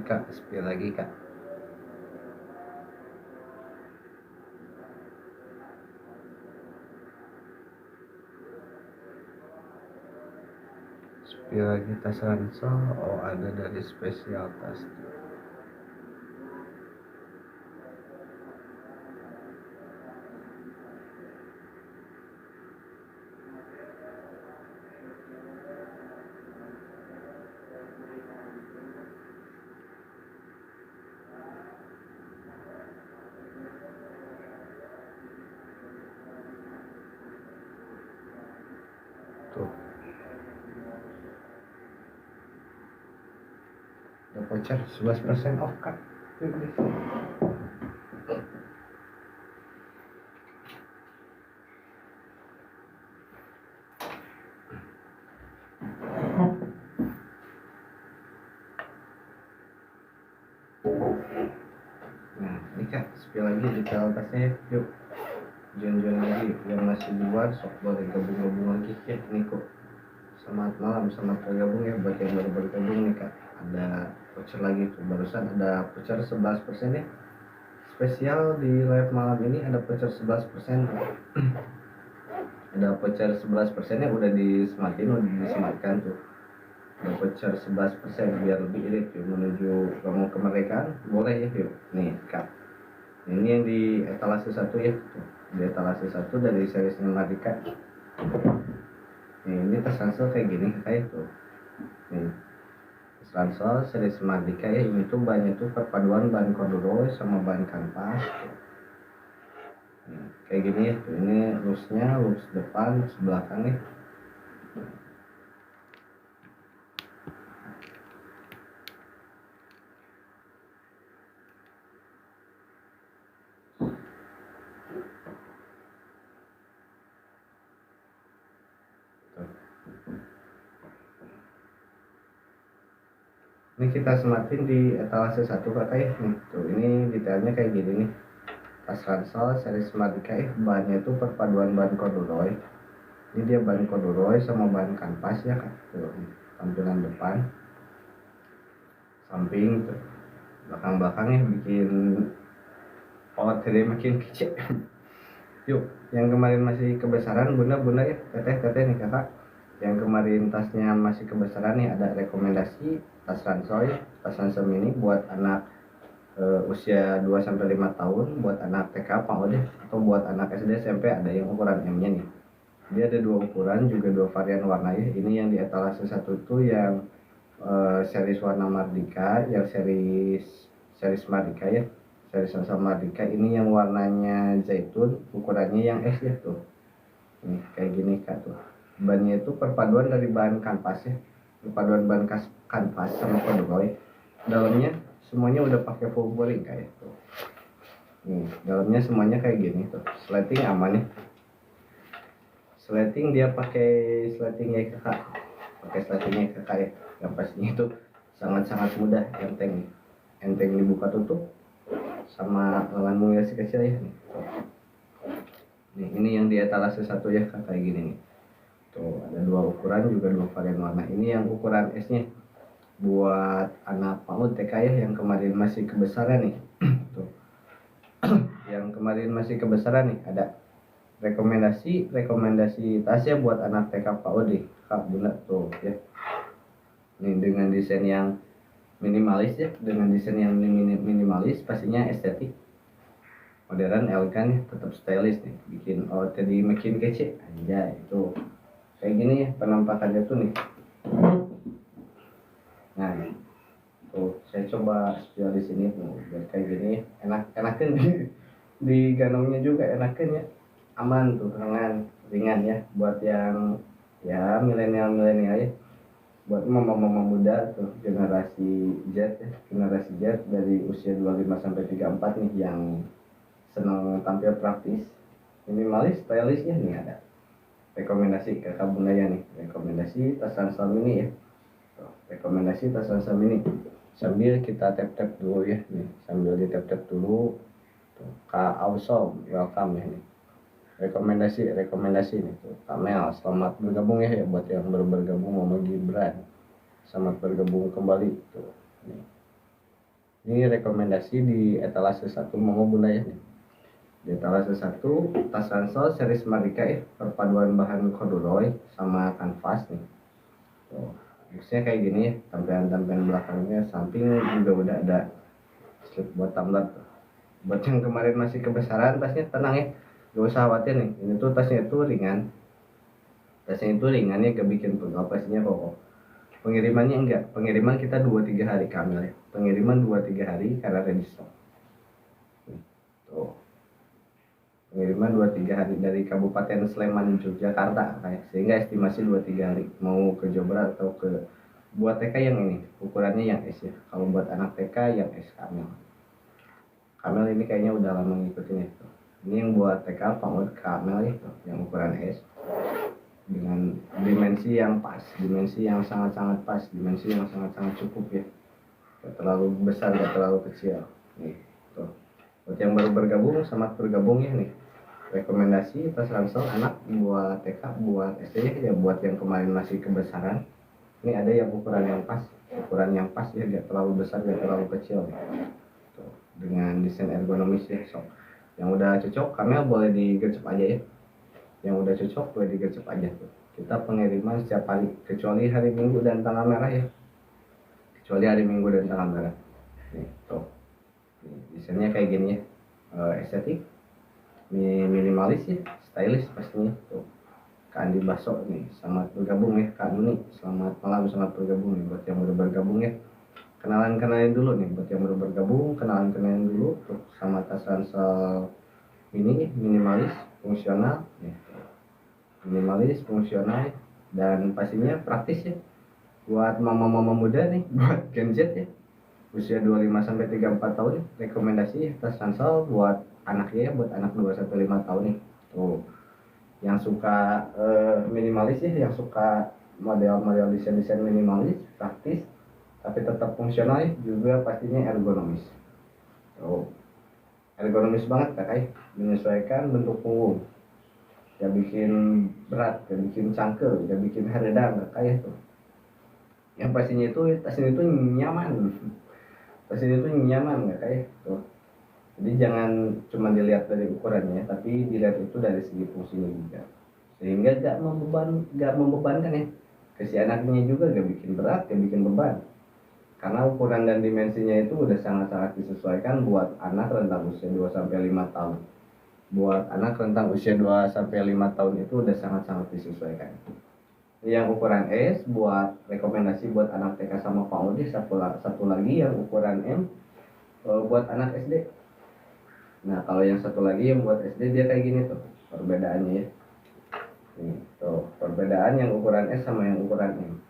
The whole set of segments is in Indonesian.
Kak, spill lagi Kak. Spill lagi tas ransel. Oh, ada dari spesial tas. Tuh. Ada voucher 11% off Kak. Nah, ini Kak, spill lagi detail tasnya yuk. Jual-jual lagi yang masih di luar sok boleh gabung-gabung lagi ya nih kok. Selamat malam, selamat bergabung ya buat yang baru bergabung nih Kak. Ada voucher lagi tuh, barusan ada voucher 11% ya. Spesial di live malam ini ada voucher 11%. Ada voucher 11% ya udah disematkan tuh. Ada voucher 11% biar lebih irit yuk menuju promo kemerdekaan. Boleh ya yuk. Nih Kak. Ini yang di etalase 1 ya. Tuh. Di etalase 1 dari series Mardika. Nih, ini tas ransel kayak gini kayak tuh. Nih. Tas ransel series Mardika ya, ini tuh bahannya tuh perpaduan bahan corduroy sama bahan kanvas. Nih, kayak gini ya. Tuh, ini loopsnya, loops depan, loops belakang nih. Ini kita sematin di etalase 1 kakak ya. Nih, tuh ini detailnya kayak gini nih. Tas ransel series Mardika ya, bahannya itu perpaduan bahan corduroy. Ini dia bahan corduroy sama bahan kanvas ya kak. Tuh, tampilan depan, samping, tuh belakang-belakangnya bikin powernya makin kecil. Yuk, yang kemarin masih kebesaran bunda ya, teteh nih kakak. Yang kemarin tasnya masih kebesaran nih, ada rekomendasi tas ransel mini buat anak usia 2-5 tahun, buat anak TK PAUD atau buat anak SD SMP, ada yang ukuran M nya nih. Dia ada dua ukuran, juga dua varian warna ya. Ini yang di etalase 1 tuh yang series warna Mardika, yang series Mardika ya, series ransel Mardika. Ini yang warnanya zaitun, ukurannya yang S ya tuh. Nih kayak gini kak tuh. Bannya itu perpaduan dari bahan kanvas ya, perpaduan bahan kanvas sama corduroy. Dalamnya semuanya udah pakai full boring kayak tuh. Nih dalamnya semuanya kayak gini tuh. Slating aman ya. Slating dia pakai slatingnya kakak, pakai slatingnya kakak ya. Yang pastinya itu sangat-sangat mudah, enteng dibuka tutup sama lengan mungil si kecil ya nih. Nih ini yang di etalase 1 ya kak, kayak gini nih. Tuh ada dua ukuran, juga dua varian warna. Ini yang ukuran S nya buat anak PAUD TK ya, yang kemarin masih kebesaran nih. Tuh. Yang kemarin masih kebesaran nih, ada rekomendasi tasnya buat anak TK PAUD nih kak bunda tuh ya. Nih dengan desain yang minimalis ya, dengan desain yang minimalis, pastinya estetik, modern, elegan ya, tetap stylish nih, bikin tadi makin kece aja itu. Kayak gini ya penampakannya tuh nih. Nah, tuh saya coba spill di sini tuh biar kayak gini enakan di ganongnya juga enakan ya, aman tuh, ringan ya buat yang ya milenial ya, buat mama-mama muda tuh, generasi Z dari usia 25 sampai 34 nih, yang senang tampil praktis, minimalis, stylish ya. Nih ada rekomendasi ke Bunda ya nih, rekomendasi tas ransel mini ya. Tuh, rekomendasi tas ransel mini. Sambil kita tap-tap dulu ya nih, sambil di tap-tap dulu. Tuh, Kak Ausom, welcome ya nih. Rekomendasi nih tuh. Kamel, selamat bergabung ya buat yang baru bergabung, Mama Gibran. Selamat bergabung kembali tuh. Nih. Ini rekomendasi di etalase 1 Momo Bunda ya. Di etalase 1 tas ransel series Marika ya, perpaduan bahan corduroy sama kanvas nih. Tuh, boxnya kayak gini ya, tampilan belakangnya, samping juga udah ada slip buat tumbler. Buat yang kemarin masih kebesaran tasnya, tenang ya, gak usah khawatir nih. Ini tuh tasnya itu ringan, ya, gak bikin pegel, pastinya kokoh. Pengirimannya enggak, pengiriman kita 2-3 hari kamil ya, pengiriman 2-3 hari karena ready stock. Tuh, pengiriman 2-3 hari dari Kabupaten Sleman Yogyakarta kayak, sehingga estimasi 2-3 hari mau ke Jawa Barat atau ke buat TK yang ini ukurannya yang S ya. Kalau buat anak TK yang S kamil ini kayaknya udah lama ngikutin itu. Ini yang buat TK PAUD kamil itu yang ukuran S dengan dimensi yang pas, dimensi yang sangat-sangat pas, dimensi yang sangat-sangat cukup ya, gak terlalu besar gak terlalu kecil nih. Tuh, buat yang baru bergabung, selamat bergabung ya nih. Rekomendasi tas ransel anak buat TK, buat SD ya, buat yang kemarin masih kebesaran, ini ada yang ukuran yang pas, ya, gak terlalu besar gak terlalu kecil ya. Tuh, dengan desain ergonomis ya. So, yang udah cocok kami boleh digercep aja ya, yang udah cocok boleh digercep aja tuh. Kita pengiriman setiap hari kecuali hari Minggu dan tanggal merah ya, kecuali hari Minggu dan tanggal merah nih. Tuh, nih, desainnya kayak gini ya, estetik, minimalis ya, stylish pastinya. Tuh, Kak Andi Baso nih, selamat bergabung ya. Kak Nuni, selamat malam, selamat bergabung nih buat yang baru bergabung ya. Kenalin dulu nih buat yang baru bergabung, kenalin dulu tuh sama tas ransel ini minimalis, fungsional nih. Minimalis, fungsional, dan pastinya praktis ya buat mama-mama muda nih, buat Gen Z ya, usia 25 sampai 34 tahun nih. Rekomendasi tas ransel buat anaknya ya, buat anak 2 sampai 5 tahun nih. Tuh, yang suka minimalis ya, yang suka model-model desain minimalis, praktis tapi tetap fungsional ya, juga pastinya ergonomis. Oh, ergonomis banget kakak, menyesuaikan bentuk punggung, gak bikin berat, gak bikin cangkel, gak bikin haredang kakak ya tuh. Yang pastinya itu tas ini tuh nyaman, kakak ya tuh. Jadi jangan cuma dilihat dari ukurannya, tapi dilihat itu dari segi fungsinya juga, sehingga gak membebankan ya ke si anaknya juga, gak bikin berat, gak bikin beban. Karena ukuran dan dimensinya itu udah sangat-sangat disesuaikan buat anak rentang usia 2-5 tahun. Buat anak rentang usia 2-5 tahun itu udah sangat-sangat disesuaikan. Yang ukuran S buat rekomendasi buat anak TK sama PAUD, satu lagi yang ukuran M buat anak SD. Nah, kalau yang satu lagi yang buat SD dia kayak gini tuh perbedaannya ya. Nih, tuh perbedaan yang ukuran S sama yang ukuran M.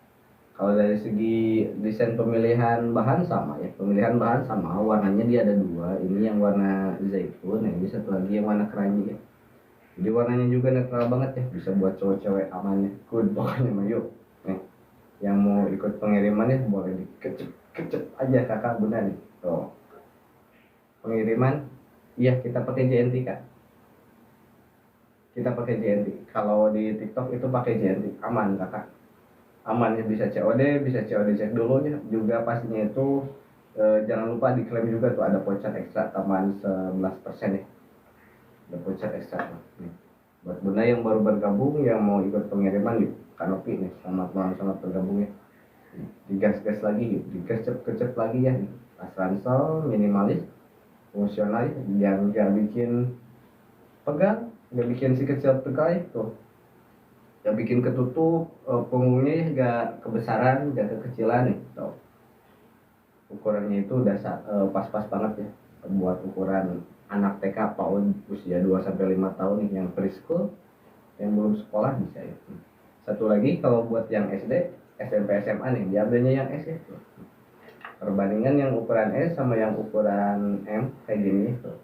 Kalau dari segi desain pemilihan bahan sama ya, warnanya dia ada dua, ini yang warna zaitun, ini satu lagi yang warna keranji ya. Jadi warnanya juga netral banget ya, bisa buat cowok-cewek aman ya, good pokoknya mah yuk. Nih, yang mau ikut pengiriman ya boleh dikecep aja kakak bunda nih. Tuh, pengiriman, iya kita pakai JNT kak. Kalau di TikTok itu pakai JNT, aman kakak. Aman ya, bisa COD cek dulu ya, juga pastinya itu jangan lupa diklaim juga tuh, ada voucher ekstra tambahan 11% ya, ada voucher ekstra nih. Buat bunda yang baru bergabung yang mau ikut pengiriman yuk, Kanopi nih, selamat malam, selamat bergabung ya. Digas-gas lagi yuk, dikecep lagi ya nih. Tas ransel minimalis, fungsional yang gak bikin pegang, gak bikin si kecil pegal tuh, yang bikin ketutup punggungnya ya, gak kebesaran gak kekecilan nih tuh. Ukurannya itu udah pas-pas banget ya buat ukuran anak TK PAUD usia 2-5 tahun nih, yang preschool, yang belum sekolah bisa ya. Satu lagi kalau buat yang SD, SMP, SMA nih diambilnya yang S ya tuh. Perbandingan yang ukuran S sama yang ukuran M kayak gini tuh.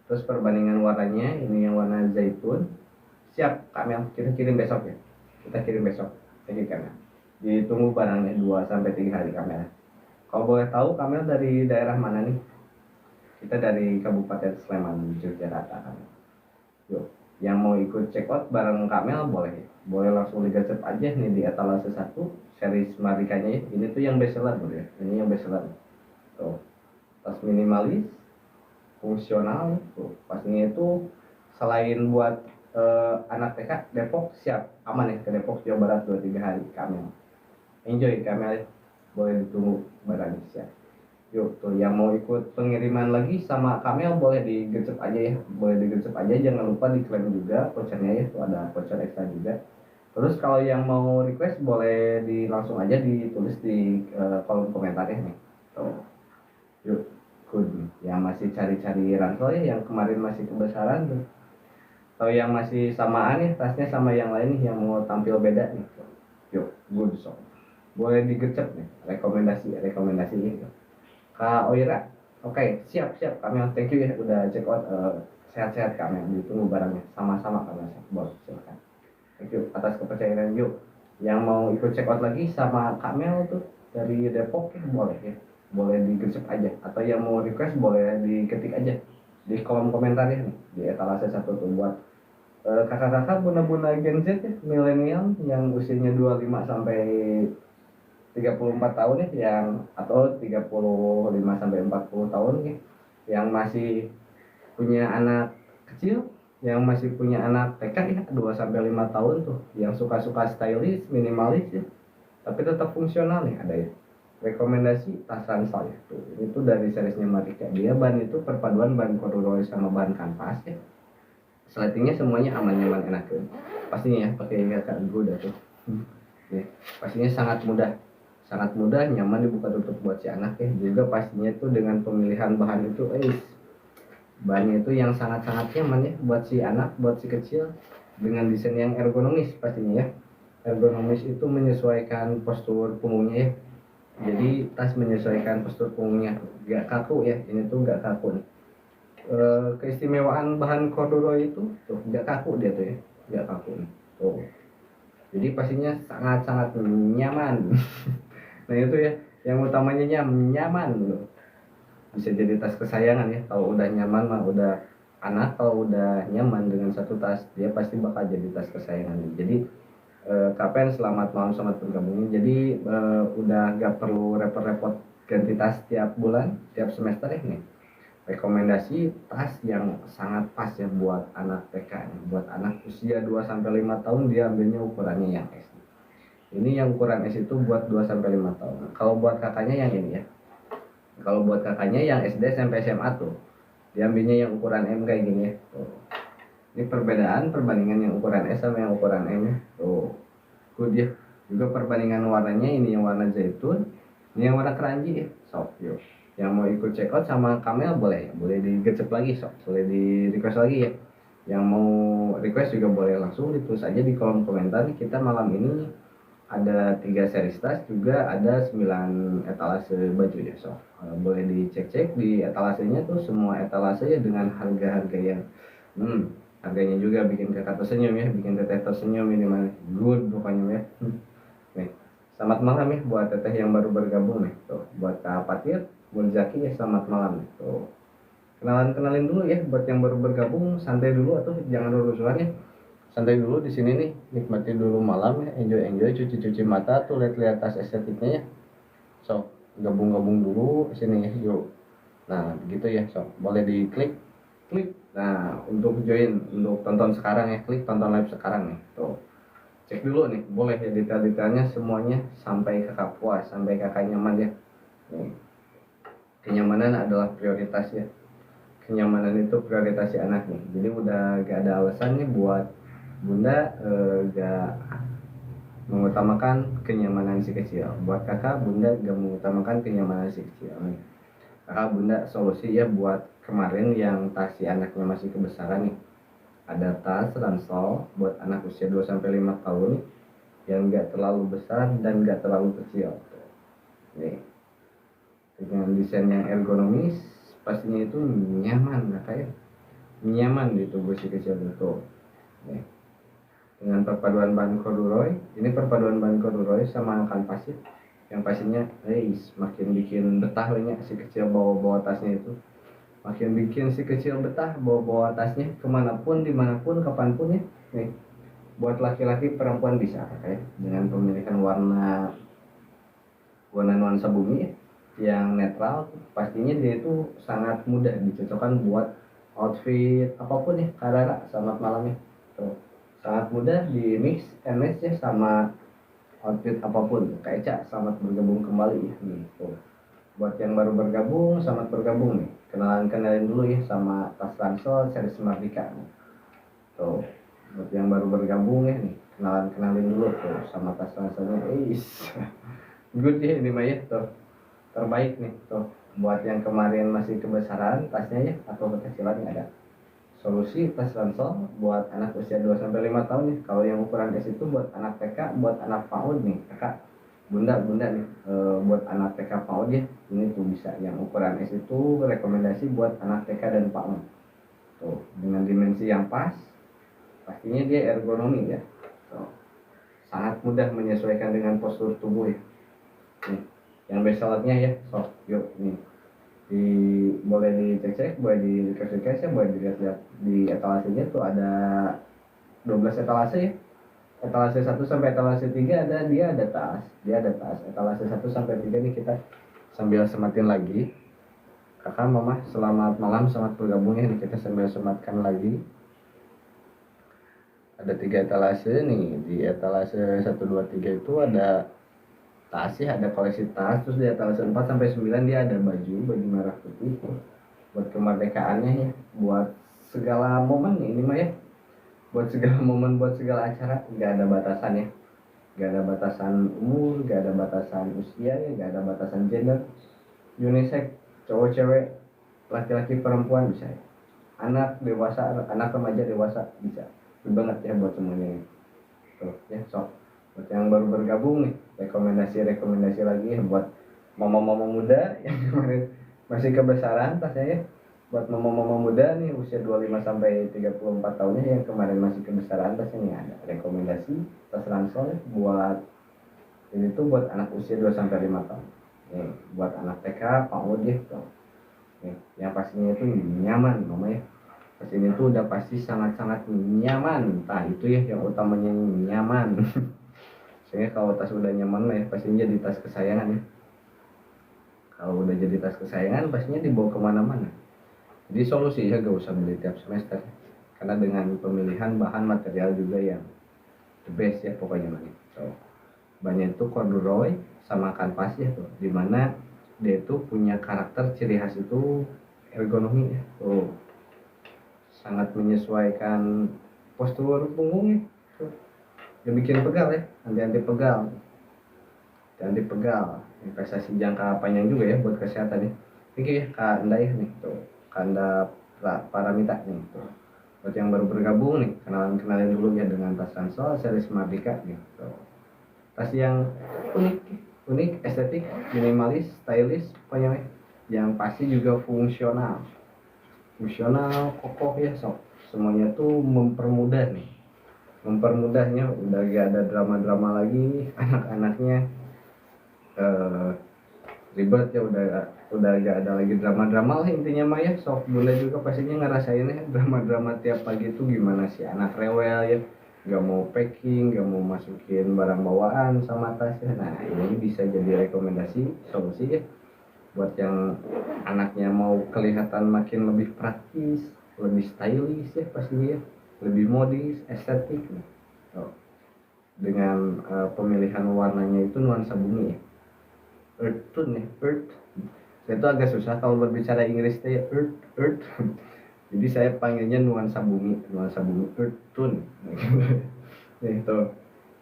Terus perbandingan warnanya, ini yang warna zaitun. Siap, kami kita kirim besok ya. Kita kirim besok. Jadi kamera. Ditunggu barangnya 2-3 hari kamera. Kalau boleh tahu kamera dari daerah mana nih? Kita dari Kabupaten Sleman, Yogyakarta kan. Yuk, yang mau ikut check out bareng Kamel boleh. Boleh langsung digacet aja nih di etalase 1 series Marikanya ya. Ini tuh yang bestseller bro ya. Ini yang bestseller. Tuh. tas minimalis, fungsional tuh. Pastinya itu selain buat anak TK, Depok siap aman ya ke Depok Jawa Barat 2-3 hari Kamel. Enjoy Kamel, boleh ditunggu barangnya siap. Yuk tuh yang mau ikut pengiriman lagi sama Kamel boleh digercep aja ya, boleh digercep aja, jangan lupa diklaim juga vouchernya ya, tuh ada voucher ekstra juga. Terus kalau yang mau request boleh langsung aja ditulis di kolom komentar ya nih. Tuh. Yuk, good nih. Yang masih cari-cari ransel ya, yang kemarin masih kebesaran tuh. Atau yang masih samaan ya, tasnya sama yang lain nih, yang mau tampil beda nih. Yuk, good so. Boleh digercep nih, rekomendasi gitu. Kak Oira, oke, siap, kami thank you ya udah check out, sehat-sehat kami, ditunggu barangnya, sama-sama kami bos, silakan. Thank you atas kepercayaan yuk. Yang mau ikut check out lagi sama Kak Mel tuh dari Depok ya, boleh ya, boleh digercep aja, atau yang mau request boleh diketik aja di kolom komentar ya nih, di etalase 1 tuh buat kakak-kakak bunda-bunda Gen Z ya, milenial yang usianya 25 sampai 34 tahun ya, yang atau 35 sampai 40 tahun ya, yang masih punya anak kecil, yang masih punya anak TK ya 2 sampai 5 tahun tuh, yang suka-suka stylish, minimalis ya, tapi tetap fungsional nih ada ya. Rekomendasi tas ransel ya tuh. Ini tuh dari seriesnya Marika. Dia ban itu perpaduan ban corduroy sama ban kanvas ya. Sletingnya semuanya aman, nyaman, enak tuh. Pastinya ya pakai kakak gue tuh. Ya, pastinya sangat mudah, nyaman dibuka tutup buat si anak ya. Juga pastinya tuh dengan pemilihan bahan itu, bahannya itu yang sangat-sangat nyaman ya buat si anak, buat si kecil, dengan desain yang ergonomis pastinya ya. Ergonomis itu menyesuaikan postur punggungnya ya. Jadi tas menyesuaikan postur punggungnya, gak kaku ya. Ini tuh gak kaku nih. Keistimewaan bahan corduroy itu tuh gak kaku dia tuh ya, gak kaku nih. Tuh. Jadi pastinya sangat-sangat nyaman. Nah itu ya, yang utamanya nyaman loh. Bisa jadi tas kesayangan ya. Kalau udah nyaman mah udah, anak kalau udah nyaman dengan satu tas, dia pasti bakal jadi tas kesayangan. Jadi Kapen selamat malam, selamat bergabung. Jadi udah gak perlu repot-repot ganti tas tiap bulan, tiap semester ya nih. Rekomendasi tas yang sangat pas ya buat anak TK, buat anak usia 2 sampai 5 tahun, dia ambilnya ukurannya yang S. Ini yang ukuran S itu buat 2 sampai 5 tahun. Kalau buat kakaknya yang ini ya. Kalau buat kakaknya yang SD sampai SMA tuh, diambilnya yang ukuran M kayak gini ya. Tuh. Ini perbandingan yang ukuran S sama yang ukuran M ya. Tuh. Good ya. Juga perbandingan warnanya, ini yang warna zaitun, ini yang warna keranji ya. Sok yuk. Yang mau ikut check out sama Kamel boleh digercep lagi, sok. Boleh di request lagi ya. Yang mau request juga boleh langsung ditulis aja di kolom komentar. Kita malam ini ada 3 series tas, juga ada 9 etalase baju ya, so boleh dicek-cek di etalasenya tuh, semua etalase ya dengan harga-harga yang harganya juga bikin kakak tersenyum ya, bikin teteh tersenyum, minimal good pokoknya ya. Nih, selamat malam ya buat teteh yang baru bergabung nih, tuh buat Kak Patir, Mulzaki ya, selamat malam nih. Tuh kenalin dulu ya buat yang baru bergabung, santai dulu atau jangan rusuhan ya. Santai dulu di sini nih, nikmatin dulu malam ya, enjoy, cuci mata tuh, lihat tas estetiknya ya. So, gabung dulu sini ya, yuk. Nah, gitu ya, so boleh diklik. Nah, untuk join, untuk tonton sekarang ya, klik tonton live sekarang nih. Tuh. Cek dulu nih, boleh ya detail-detailnya semuanya sampai kakak puas, sampai kakak nyaman ya. Nih. Kenyamanan adalah prioritas ya. Kenyamanan itu prioritas si anak nih. Jadi udah gak ada alasannya buat bunda gak mengutamakan kenyamanan si kecil. Buat kakak, bunda gak mengutamakan kenyamanan si kecil. Kakak, bunda solusi ya buat kemarin yang tas si anaknya masih kebesaran nih. Ada tas ransel buat anak usia 2 sampai 5 tahun yang gak terlalu besar dan gak terlalu kecil. Nih. Dengan desain yang ergonomis, pastinya itu nyaman kakak ya. Nyaman di tubuh si kecil itu. Nih. Dengan perpaduan bahan corduroy, ini perpaduan bahan corduroy sama kanvas ya, yang pastinya makin bikin betah banyak si kecil bawa tasnya itu, makin bikin si kecil betah bawa tasnya kemanapun, dimanapun, kapanpun ya. Nih, buat laki-laki perempuan bisa kayak dengan pemilihan warna nuansa bumi ya, yang netral, pastinya dia itu sangat mudah dicocokkan buat outfit apapun ya. Karena selamat malam ya tuh, sangat mudah di mix and match ya sama outfit apapun. Kayak Cak, selamat bergabung kembali ya nih tuh. Buat yang baru bergabung, selamat bergabung nih. Kenalin dulu ya sama tas ransel series Mardika nih. Tuh, buat yang baru bergabung ya nih, kenalin dulu tuh sama tas ranselnya. Good ya ini mah ya tuh, terbaik nih tuh. Buat yang kemarin masih kebesaran tasnya ya atau kekecilan ada solusi tas ransel buat anak usia 2 sampai 5 tahun nih. Kalau yang ukuran S itu buat anak TK, buat anak PAUD nih kakak, bunda nih, buat anak TK PAUD ya ini tuh bisa. Yang ukuran S itu rekomendasi buat anak TK dan PAUD tuh, dengan dimensi yang pas, pastinya dia ergonomi ya tuh, sangat mudah menyesuaikan dengan postur tubuh ya nih. Yang bestsellernya ya sok yuk nih, boleh dicek-cek, boleh dikasih-kasih, boleh dilihat-lihat di etalasenya tuh ada 12 etalase ya. Etalase 1 sampai etalase 3 ada tas. Etalase 1 sampai 3 nih kita sambil sematin lagi. Kakak, mama, selamat malam, selamat bergabung ya nih, kita sambil sematkan lagi. Ada 3 etalase nih. Di etalase 1 2 3 itu ada tas ya, ada koleksi tas. Terus di etalase 4 sampai 9 dia ada baju merah putih buat kemerdekaannya ya, buat segala momen ini mah ya, buat segala momen, buat segala acara, nggak ada batasan ya, nggak ada batasan umur, nggak ada batasan usia ya, nggak ada batasan gender, unisex, cowok cewek, laki-laki perempuan bisa ya, anak dewasa, anak remaja dewasa bisa. Itu banget ya buat semuanya ya. Tuh ya sok, buat yang baru bergabung nih, rekomendasi lagi ya buat mama-mama muda yang kemarin masih kebesaran tasnya ya. Buat mama-mama muda nih usia 25 sampai 34 tahunnya yang kemarin masih kebesaran tasnya nih, ada rekomendasi tas ransel ya, buat ini tuh buat anak usia 2 sampai 5 tahun. Nih, buat anak TK, PAUD ya tuh. Nih, yang pastinya itu nyaman mama ya. Tas ini tuh udah pasti sangat-sangat nyaman. Entah itu ya yang utamanya nyaman. Sehingga kalau tas udah nyaman ya pastinya jadi tas kesayangan ya. Kalau udah jadi tas kesayangan pastinya dibawa kemana-mana. Jadi solusi ya gak usah beli tiap semester. Karena dengan pemilihan bahan material juga yang the best ya pokoknya nih. So, banyak itu corduroy sama kanvas ya tuh. Dimana dia itu punya karakter ciri khas itu ergonomi ya. Tuh, sangat menyesuaikan postur punggungnya. Tuh. Dia bikin pegal ya, anti pegal, investasi jangka panjang juga ya buat kesehatan ya. Oke ya Kak Anda ya nih tuh, Kanda Paramita nih tuh. Buat yang baru bergabung nih, kenalin dulu ya dengan tas ransel series Mardika nih tuh. Tas yang unik, estetik, minimalis, stylish, pokoknya yang pasti juga fungsional, kokoh ya sok. Semuanya tuh mempermudahnya, udah gak ada drama-drama lagi anak-anaknya ribet ya, udah gak ada lagi drama-drama lah intinya mah ya. Sok bunda juga pastinya ngerasain ya drama-drama tiap pagi tuh gimana sih anak rewel ya, gak mau packing, gak mau masukin barang bawaan sama tasnya. Nah ini bisa jadi rekomendasi solusi ya buat yang anaknya mau kelihatan makin lebih praktis, lebih stylish ya pastinya ya, lebih modis, estetik nih. Oh, dengan pemilihan warnanya itu nuansa bumi ya, earth tone ya, earth. Saya itu agak susah kalau berbicara Inggris ya, earth. Jadi saya panggilnya nuansa bumi, earth tone. Itu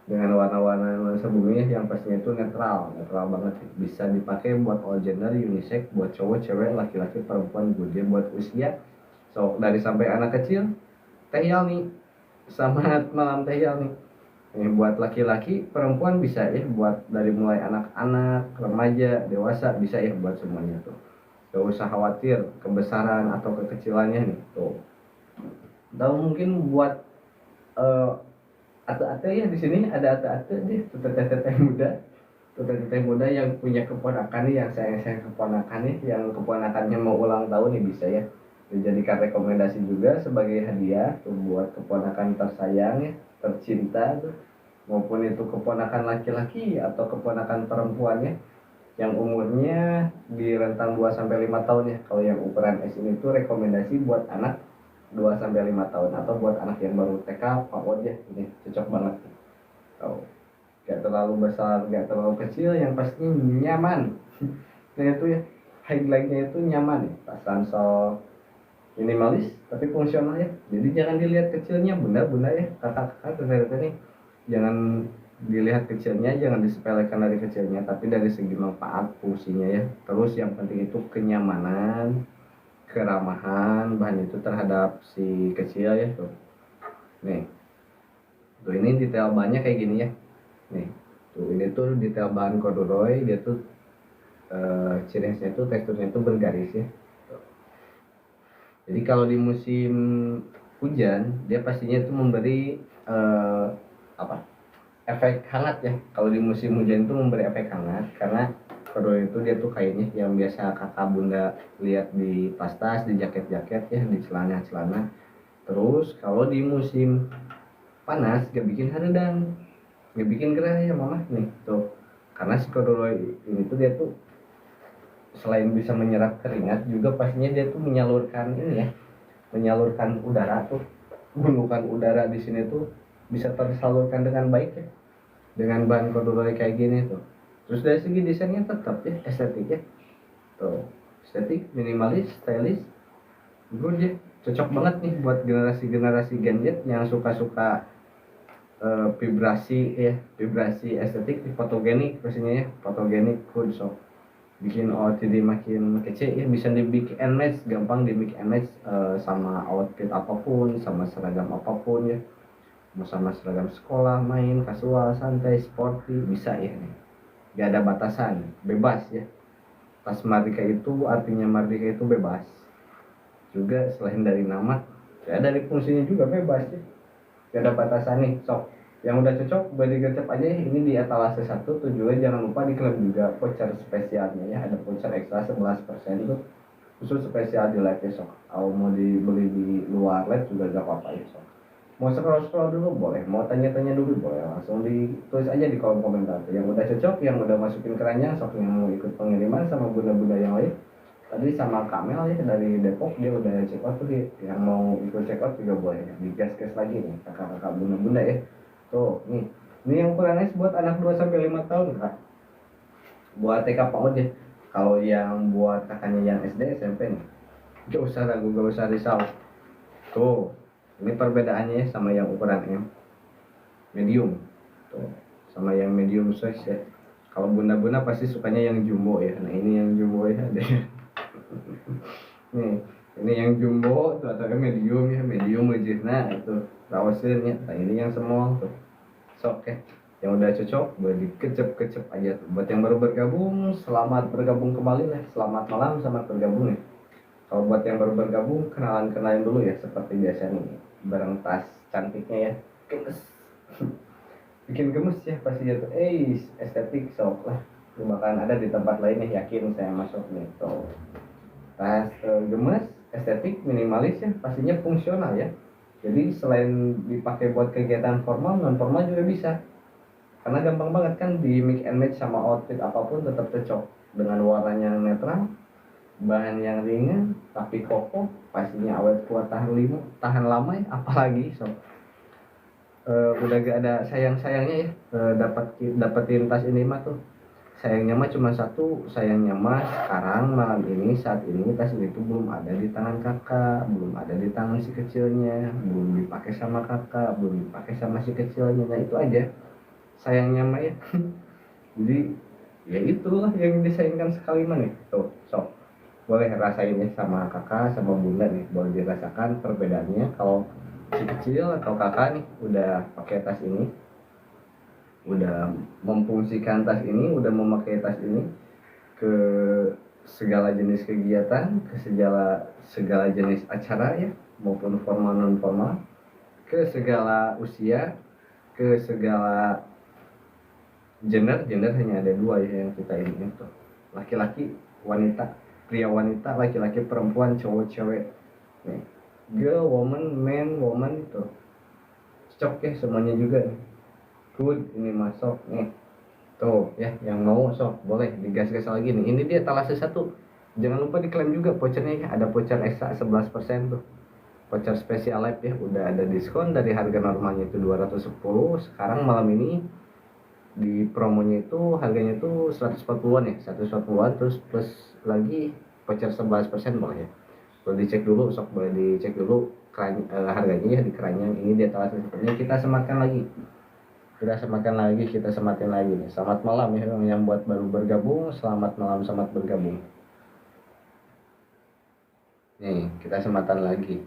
dengan warna-warna nuansa bumi yang pastinya itu netral banget, bisa dipakai buat all gender, unisex, buat cowok, cewek, laki-laki, perempuan, dia buat usia. So dari sampai anak kecil, tehel nih, selamat malam tehel nih. Ini buat laki-laki, perempuan bisa ya, buat dari mulai anak-anak, remaja, dewasa bisa ya buat semuanya tuh. Gak usah khawatir kebesaran atau kekecilannya nih tuh. Atau mungkin buat ate-ate ya, di sini ada ate-ate nih, teteh muda yang punya keponakan nih, yang saya keponakan nih, yang keponakannya mau ulang tahun nih bisa ya dijadikan rekomendasi juga sebagai hadiah tuh buat keponakan tersayang ya, tercinta tuh, maupun itu keponakan laki-laki atau keponakan perempuannya. yang umurnya di rentang 2 sampai 5 tahun ya. Kalau yang ukuran S ini tuh rekomendasi buat anak 2 sampai 5 tahun atau buat anak yang baru TK, PAUD ya. Ini cocok banget. Oh, gak terlalu besar, gak terlalu kecil, yang pasti nyaman. Nah itu ya, highlightnya itu nyaman ya. Tas ransel minimalis tapi fungsional ya. Jadi jangan dilihat kecilnya, bunda-bunda ya, kakak-kakak, teteh-teteh nih. Jangan dilihat kecilnya, jangan disepelekan dari kecilnya, tapi dari segi manfaat fungsinya ya. Terus yang penting itu kenyamanan, keramahan bahan itu terhadap si kecil ya tuh. Nih, tuh ini detail bahannya kayak gini ya. Nih, tuh ini tuh detail bahan corduroy, dia tuh ciri khasnya tuh teksturnya tuh bergaris ya. Jadi kalau di musim hujan dia pastinya tuh memberi apa? Efek hangat ya. Kalau di musim hujan itu memberi efek hangat karena corduroy itu dia tuh kainnya yang biasa kakak bunda lihat di tas-tas, di jaket-jaket ya, di celana-celana. Terus kalau di musim panas gak bikin haredan, gak bikin gerah ya mama nih tuh. Karena si corduroy ini tuh dia tuh selain bisa menyerap keringat juga pastinya dia tuh menyalurkan ini ya, menyalurkan udara tuh. Gundukan udara di sini tuh bisa tersalurkan dengan baik ya dengan bahan corduroy kayak gini tuh. Terus dari segi desainnya tetap ya estetik ya tuh, estetik, minimalis, stylish, good ya. Cocok banget nih buat generasi-generasi Gen Z yang suka-suka vibrasi ya, vibrasi estetik, fotogenik pastinya ya, fotogenik good. So bikin OOTD makin kece ya, bisa di mix and match, gampang di mix and match sama outfit apapun, sama seragam apapun ya, mau sama seragam sekolah, main, kasual, santai, sporty, bisa ya nih. Gak ada batasan, bebas ya. Tas Mardika itu artinya Mardika itu bebas. Juga selain dari nama, ya dari fungsinya juga bebas ya. Gak ada batasan nih, sok. Yang udah cocok beli gercep aja ya. Ini di etalase 1 tujuannya jangan lupa diklaim juga voucher spesialnya ya. Ada voucher ekstra 11% tuh khusus spesial di live besok. Kalau mau dibeli di luar live juga gak apa-apa ya sok. Mau scroll dulu boleh, mau tanya-tanya dulu boleh, langsung ditulis aja di kolom komentar. Yang udah cocok, yang udah masukin keranjang, sok yang mau ikut pengiriman sama bunda-bunda yang lain. Tadi sama Kamel ya dari Depok, dia udah check out tuh dia. Yang mau ikut check out juga boleh ya. Digas-gas lagi nih kakak-kakak bunda-bunda ya. Tuh, nih. Ini yang ukurannya buat anak 2 sampai 5 tahun, Kak. Buat TK PAUD ya. Kalau yang buat kakaknya yang SD SMP nih, gak usah ragu, gak usah risau. Tuh, ini perbedaannya ya sama yang ukuran M, medium. Tuh, sama yang medium size ya. Kalau bunda-bunda pasti sukanya yang jumbo ya. Nah, ini yang jumbo ya deh. Nih, ini yang jumbo tuh atau medium ya, medium aja. Nah, itu rawasin ya. Nah, ini yang small tuh. Sok ya. Yang udah cocok boleh dikecep-kecep aja tuh. Buat yang baru bergabung, selamat bergabung kembali lah. Selamat malam, selamat bergabung ya. Kalau buat yang baru bergabung, kenalan dulu ya seperti biasa nih. Bareng tas cantiknya ya. Gemes. Bikin gemes ya pasti tuh. Estetik sok lah. Itu bakalan ada di tempat lainnya, yakin saya masuk nih. Tuh. Tas gemes, estetik, minimalis ya, pastinya fungsional ya. Jadi selain dipakai buat kegiatan formal, non formal juga bisa. Karena gampang banget kan di mix and match sama outfit apapun tetap cocok. Dengan warnanya yang netral, bahan yang ringan tapi kokoh, pastinya awet kuat tahan lama ya, apalagi so. Udah gak ada sayangnya ya, dapetin tas ini mah tuh. Sayangnya mah cuma satu, sayangnya mah sekarang malam ini saat ini tas ini tuh belum ada di tangan kakak, belum ada di tangan si kecilnya, belum dipakai sama kakak, belum dipakai sama si kecilnya. Nah itu aja sayangnya mah ya. Jadi ya itulah yang disayangkan sekali mah nih tuh sok, boleh rasain ya sama kakak sama bunda nih, boleh dirasakan perbedaannya kalau si kecil atau kakak nih udah pakai tas ini, udah memfungsikan tas ini, udah memakai tas ini ke segala jenis kegiatan, ke segala jenis acara ya, maupun formal non formal, ke segala usia, ke segala gender hanya ada dua ya yang kita ini tuh, laki-laki, wanita, pria wanita, laki-laki, perempuan, cowok cewek nih, girl, woman, man, woman itu cocok ya semuanya juga nih. Good, ini masuk nih. Tuh ya, yang mau sok boleh digas-gas lagi nih. Ini dia Thalase 1. Jangan lupa diklaim juga vouchernya ya. Ada voucher ekstra 11% tuh. Voucher spesial live ya, udah ada diskon dari harga normalnya itu 210. Sekarang malam ini di promonya itu harganya itu 140-an ya, 140-an terus plus lagi voucher 11% boleh ya. Boleh dicek dulu, sok boleh dicek dulu harganya ya di keranjang. Ini dia Thalase sepertinya kita sematkan lagi. Kita sematin lagi nih. Selamat malam ya yang buat baru bergabung, selamat malam, selamat bergabung. Nih, kita sematan lagi.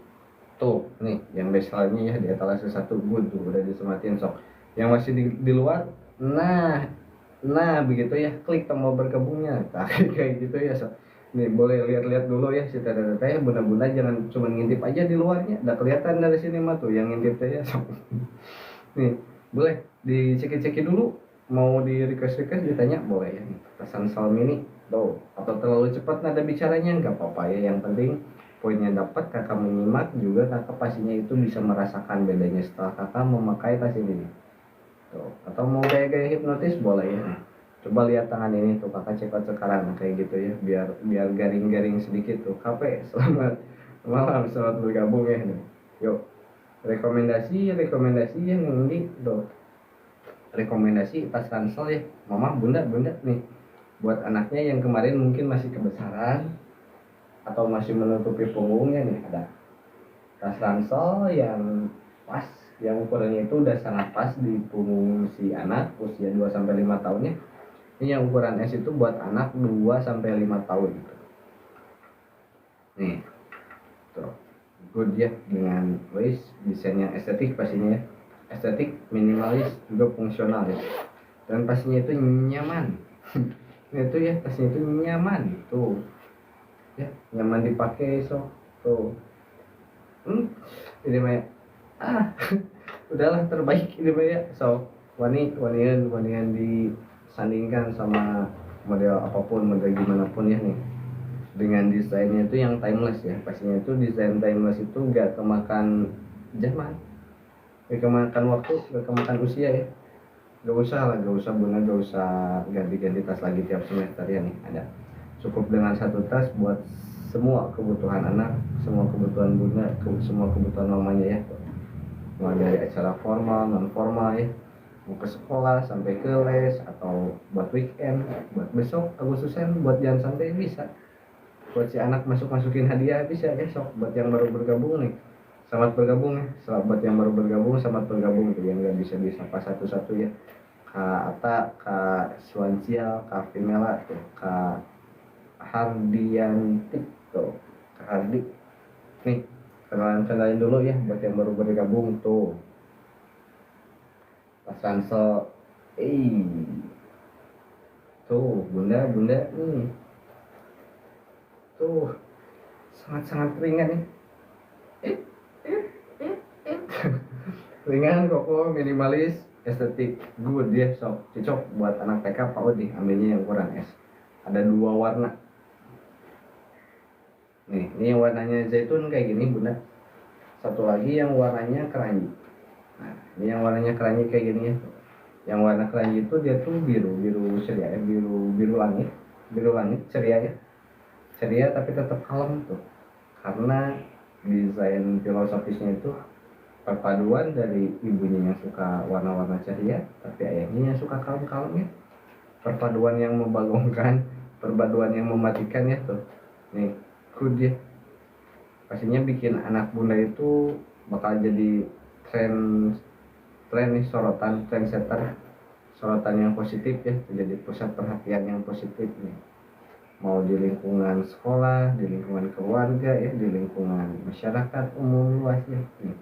Tuh, nih yang baseline-nya ya di etalase 1 good tuh udah disematin sok. Yang masih di luar, nah begitu ya, klik tombol bergabungnya. Nah, kayak gitu ya sok. Nih boleh lihat-lihat dulu ya si teteh bunda-bunda jangan cuma ngintip aja di luarnya. Udah kelihatan dari sini mah tuh yang ngintip teh ya sok. Nih, boleh dicek-ceki dulu, mau di request ditanya boleh ya. Pesan Salm ini tuh, atau terlalu cepat nada bicaranya nggak apa-apa ya, yang penting poinnya dapat, kakak menyimak juga, kakak pastinya itu bisa merasakan bedanya setelah kakak memakai tas ini tuh. Atau mau gaya-gaya hipnotis boleh ya. Coba lihat tangan ini tuh, kakak cepat sekarang kayak gitu ya, biar garing-garing sedikit tuh. KP selamat malam, selamat bergabung ya. Yuk, rekomendasi yang ini tuh, rekomendasi tas ransel ya mama bunda nih buat anaknya yang kemarin mungkin masih kebesaran atau masih menutupi punggungnya nih. Ada tas ransel yang pas, yang ukurannya itu udah sangat pas di punggung si anak usia 2 sampai 5 tahun ya. Ini yang ukuran S itu buat anak 2 sampai 5 tahun gitu. Nih tuh, good ya, dengan waist desain yang estetik pastinya ya. Estetik, minimalis, juga fungsional ya. Dan pastinya itu nyaman. Itu ya, tasnya itu nyaman tuh ya, nyaman dipakai tuh. Ini mah udahlah terbaik ini mah ya, wanian disandingkan sama model apapun, model gimana pun ya nih, dengan desainnya itu yang timeless ya. Pastinya itu desain timeless itu gak kemakan zaman, gak kemakan waktu, gak kemakan usia ya. Gak usah bunda, gak usah ganti-ganti tas lagi tiap semester ya nih. Ada cukup dengan satu tas buat semua kebutuhan anak, semua kebutuhan bunda, semua kebutuhan mamanya ya. Mulai dari acara formal, non formal ya, mau ke sekolah sampai ke les, atau buat weekend, buat besok Agustusan, buat jalan santai bisa, buat si anak masukin hadiah bisa ya. Sok buat yang baru bergabung nih, selamat bergabung ya. Buat yang baru bergabung, selamat bergabung tuh, yang nggak bisa disapa satu-satu ya. Kak Ata, Kak Swancia, Kak Vimela tuh, Kak Hardianti tuh, Kak Hardi. Nih, kenalin dulu ya buat yang baru bergabung tuh. Pas Ransel, tuh bunda nih, tuh sangat ringan nih. Ringan, koko, minimalis, estetik, good ya. So cocok buat anak TK PAUD nih, ambilnya yang ukuran S. Ada 2 warna nih, ini yang warnanya zaitun kayak gini bunda, satu lagi yang warnanya keranji. Nah, ini yang warnanya keranji kayak gini ya. Yang warna keranji itu dia tuh biru ceria ya, biru langit ceria tapi tetap kalem tuh, karena desain filosofisnya itu perpaduan dari ibunya yang suka warna-warna ceria tapi ayahnya yang suka kalem-kalem ya. Perpaduan yang membangunkan, perpaduan yang mematikan ya tuh. Nih, good ya. Pastinya bikin anak bunda itu bakal jadi tren nih, sorotan yang positif ya, jadi pusat perhatian yang positif nih. Mau di lingkungan sekolah, di lingkungan keluarga ya, di lingkungan masyarakat umum luas ya. Nih.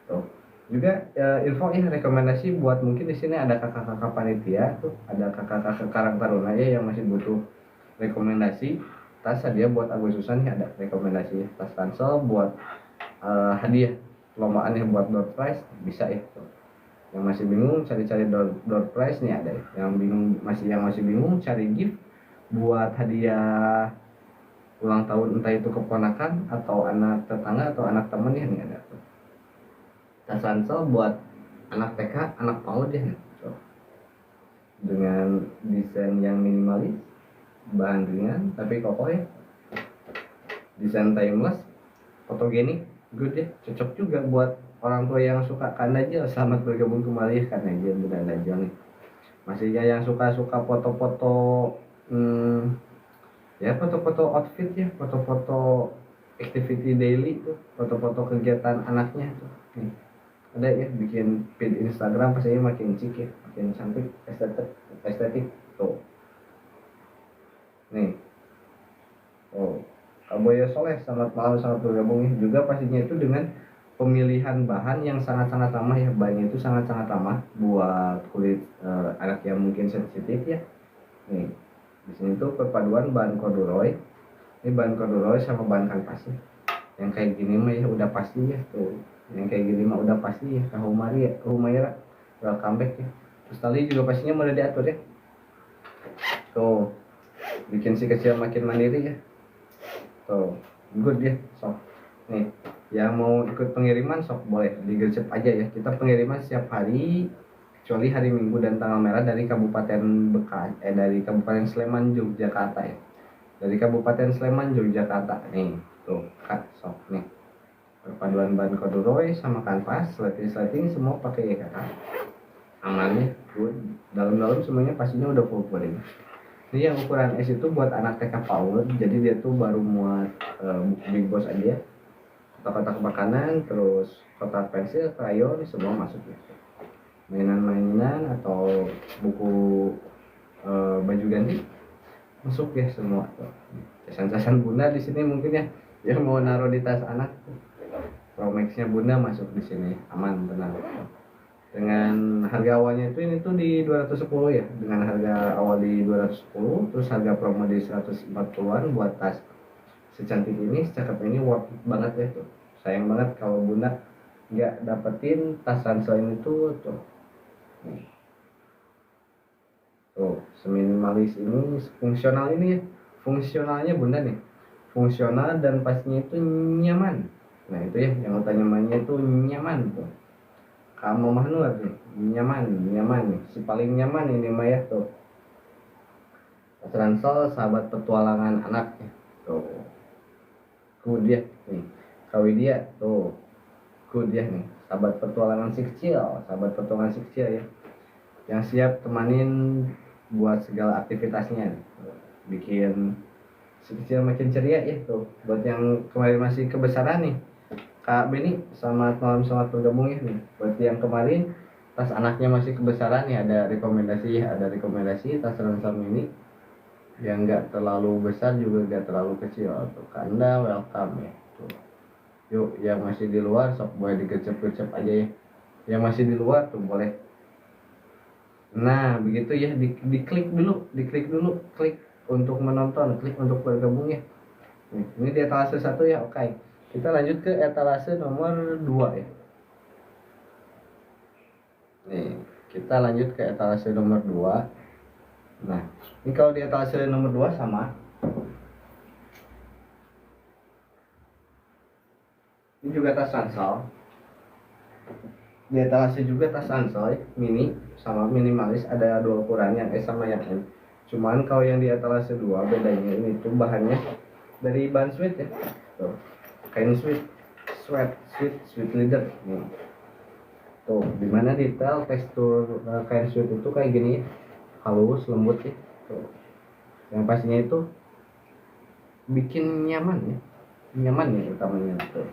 Tuh. Juga info ya, rekomendasi buat mungkin di sini ada kakak-kakak panitia tuh, ada kakak-kakak Karang Taruna ya yang masih butuh rekomendasi tas hadiah buat Agustusan ya. Ada rekomendasi ya, tas ransel buat hadiah lombaan yang buat door prize bisa ya tuh. Yang masih bingung cari-cari door prize nih ada ya. Yang masih bingung cari gift buat hadiah ulang tahun, entah itu keponakan atau anak tetangga atau anak temen ya, nih ada tuh. Tas ransel buat anak TK, anak PAUD ya. So, dengan desain yang minimalis, bahan ringan tapi kokoh ya, desain timeless, fotogenik, good ya, cocok juga buat orang tua yang suka kanajel. Selamat bergabung kembali ya kanajel, Bunda Najel nih. Masihnya yang suka-suka foto-foto ya foto-foto outfit ya, foto-foto activity daily tuh, foto-foto kegiatan anaknya tuh. Nih, ada ya bikin feed Instagram pastinya makin cik ya, makin cantik, estetik tuh. Nih, oh, Kaboya Soleh, selamat malam, selamat bergabung ya. Juga pastinya itu dengan pemilihan bahan yang sangat-sangat ramah ya, bahannya itu sangat-sangat ramah buat kulit anak yang mungkin sensitif ya. Nih, di sini tuh perpaduan bahan corduroy, ini bahan corduroy sama bahan kanvas ya. Yang kayak gini mah ya udah pasti ya tuh, yang kayak gini mah udah pasti ya. Humaira, welcome back ya. Terus tali juga pastinya mulai diatur ya. Tuh, bikin si kecil makin mandiri ya. Tuh, good ya, sok. Nih, yang mau ikut pengiriman sok boleh digercep aja ya. Kita pengiriman setiap hari kecuali hari Minggu dan tanggal merah dari Kabupaten dari Kabupaten Sleman, Yogyakarta ya. Dari Kabupaten Sleman, Yogyakarta. Nih, tuh, Kak, sok nih. Perpaduan bahan corduroy sama kanvas, slating semua pakai ya, Kak. Aman ya, good. Dalam-dalam semuanya pastinya udah full coating. Ini yang ukuran S itu buat anak TK PAUD, jadi dia tuh baru muat Big Boss aja, kotak-kotak makanan, terus kotak pensil, krayon, semua masuk ya. Mainan-mainan atau buku baju ganti masuk ya semua. Casan-casan Bunda di sini mungkin ya, yang mau naruh di tas anak, Promax-nya Bunda masuk di sini, aman tenang. Dengan harga awalnya itu ini tuh di 210 ya, dengan harga awal di 210, terus harga promo di 140-an buat tas secantik ini, secakep ini, worth banget ya tuh. Sayang banget kalau Bunda nggak dapetin tas ransel ini tuh. Nih. Tuh, seminimalis ini, fungsional ini ya. Fungsionalnya Bunda nih, fungsional dan pastinya itu nyaman. Nah itu ya, yang utamanya itu nyaman tuh. Kamu Mahnur nih, nyaman nih, si paling nyaman ini Maya tuh. Tas ransel sahabat petualangan anak ya. Tuh. Kudiah nih, Kawidia tuh. Kudiah nih, sahabat petualangan si kecil, ya. Yang siap temanin buat segala aktivitasnya. Bikin si kecil makin ceria ya tuh. Buat yang kemarin masih kebesaran nih, Kak Beni, selamat malam, selamat bergabung ya nih. Buat yang kemarin tas anaknya masih kebesaran ya, ada rekomendasi tas ransel mini yang enggak terlalu besar juga enggak terlalu kecil tuh. Anda welcome ya tuh. Yuk, yang masih di luar sok boleh digecep-gecep aja ya. Yang masih di luar tuh boleh. Nah, begitu ya, diklik dulu, klik untuk menonton, klik untuk bergabung ya. Nih, ini di etalase 1 ya, oke. Kita lanjut ke etalase nomor 2 ya. Nih, kita lanjut ke etalase nomor 2. Nah, ini kalau di etalase nomor 2 sama. Ini juga tas ransel. Di etalase juga tas ransel mini sama minimalis, ada dua ukuran, yang S sama yang M. Cuman kalau yang di etalase 2 bedanya ini tuh bahannya dari bahan sweat ya. Tuh. Kain sweat leather nih. Tuh, dimana detail tekstur kain sweat itu kayak gini ya, halus lembut ya. Tuh. Yang pastinya itu bikin nyaman ya utamanya tuh.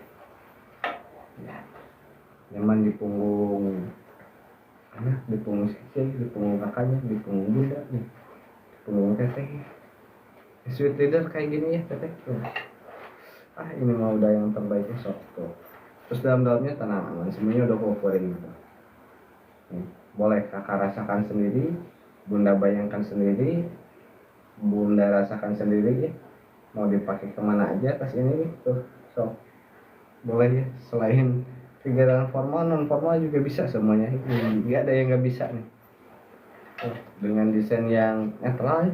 Ya. Nyaman di punggung anak, di punggung kecil, di punggung kakaknya, di punggung bunda nih, di punggung teteh. Sweat leather kayak gini ya teteh. Tuh. Ini mau udah yang terbaiknya sok tuh. Terus dalamnya tenang aman, semuanya udah coverin gitu. Boleh kakak rasakan sendiri, bunda bayangkan sendiri, bunda rasakan sendiri ya. Mau dipakai kemana aja tas ini nih tuh, sok boleh ya. Selain kegiatan formal, non formal juga bisa semuanya. Nggak ada yang nggak bisa nih. Tuh, dengan desain yang netral ya,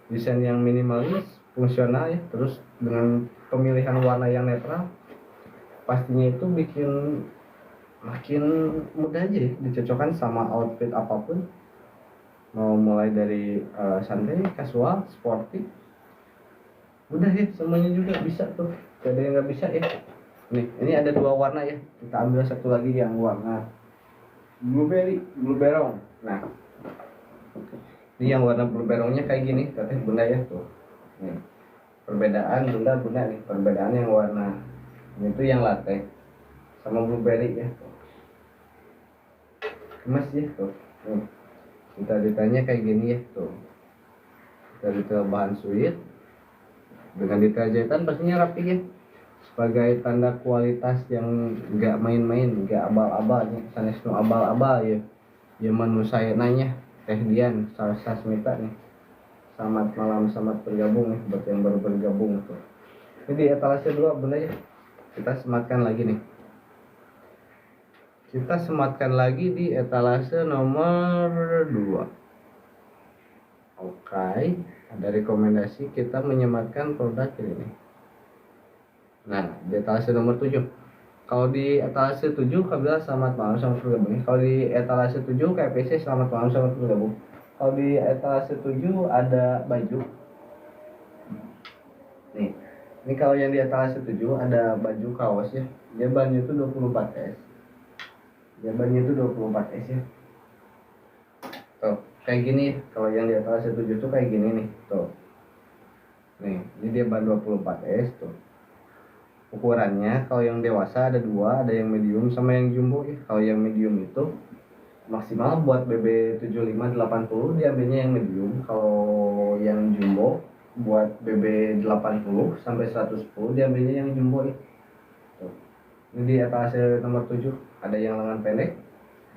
desain yang minimalis, fungsional ya, terus dengan pemilihan warna yang netral, pastinya itu bikin makin mudah aja ya, dicocokkan sama outfit apapun. mau mulai dari santai, casual, sporty, udah ya semuanya juga bisa tuh. Gak ada yang nggak bisa ya. Nih, ini ada 2 warna ya. Kita ambil satu lagi yang warna blueberry, blueberry. Nah, ini yang warna blueberry-nya kayak gini, katanya bunda ya tuh. Nih, perbedaan bunda nih, perbedaan yang warna ini tuh yang latte sama blueberry ya. Kemas ya tuh. Nih, kita ditanya kayak gini ya tuh. Kita detail bahan suite dengan detail jahitan pastinya rapi ya. Sebagai tanda kualitas yang nggak main-main, nggak abal-abal nih, sanes nu abal-abal ya. Zaman saya nanya Teh Dian, Sasmita nih. Selamat malam, selamat bergabung nih buat yang baru bergabung tuh. Ini etalase 2 bener ya. Kita sematkan lagi nih. Kita sematkan lagi di etalase nomor 2. Oke, ada rekomendasi kita menyematkan produk ini nih. Nah, di etalase nomor 7. Kalau di etalase 7 Kabila selamat malam selamat bergabung. Kalau di etalase 7 KPC selamat malam selamat bergabung. Kalau di etalase 7 ada baju. Nih. Ini kalau yang di etalase 7 ada baju kaos ya. Dia bannya itu 24S. Dia bannya itu 24S ya. Tuh, kayak gini kalau yang di etalase 7 tuh kayak gini nih. Tuh. Nih, ini dia ban 24S tuh. Ukurannya kalau yang dewasa ada 2, ada yang medium sama yang jumbo ya. Kalau yang medium itu maksimal buat BB 75-80 diambilnya yang medium. Kalau yang jumbo buat BB 80 sampai 110 diambilnya yang jumbo ya. Tuh. Ini di etalase nomor 7 ada yang lengan pendek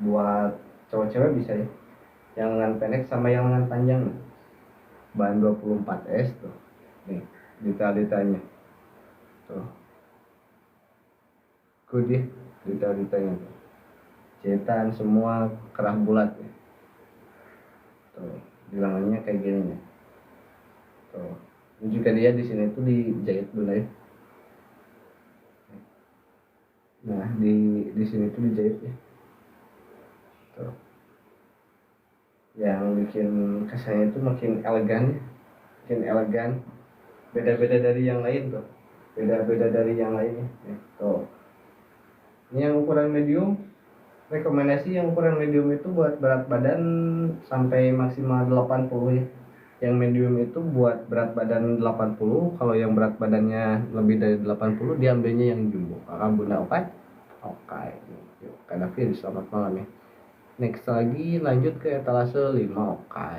buat cowok-cewek bisa ya. Yang lengan pendek sama yang lengan panjang. Bahan 24S tuh. Nih, detail-detailnya. Tuh. Good ya, detail-detailnya tuh. Jahitan semua kerah bulat ya. Tuh, di lengannya kayak gini nih. Tuh. Ini juga dia di sini tuh dijahit dulu ya. Nah, di sini tuh dijahit ya. Tuh. Yang bikin kesannya itu makin elegan ya. Makin elegan. Beda-beda dari yang lain tuh. Beda-beda dari yang lainnya. Tuh. Ini yang ukuran medium. Rekomendasi yang ukuran medium itu buat berat badan sampai maksimal 80 ya. Yang medium itu buat berat badan 80. Kalau yang berat badannya lebih dari 80 diambilnya yang jumbo. Kakak bunda oke? Oke. Yuk, Kak David selamat malam ya. Next lagi lanjut ke etalase 5. Oke.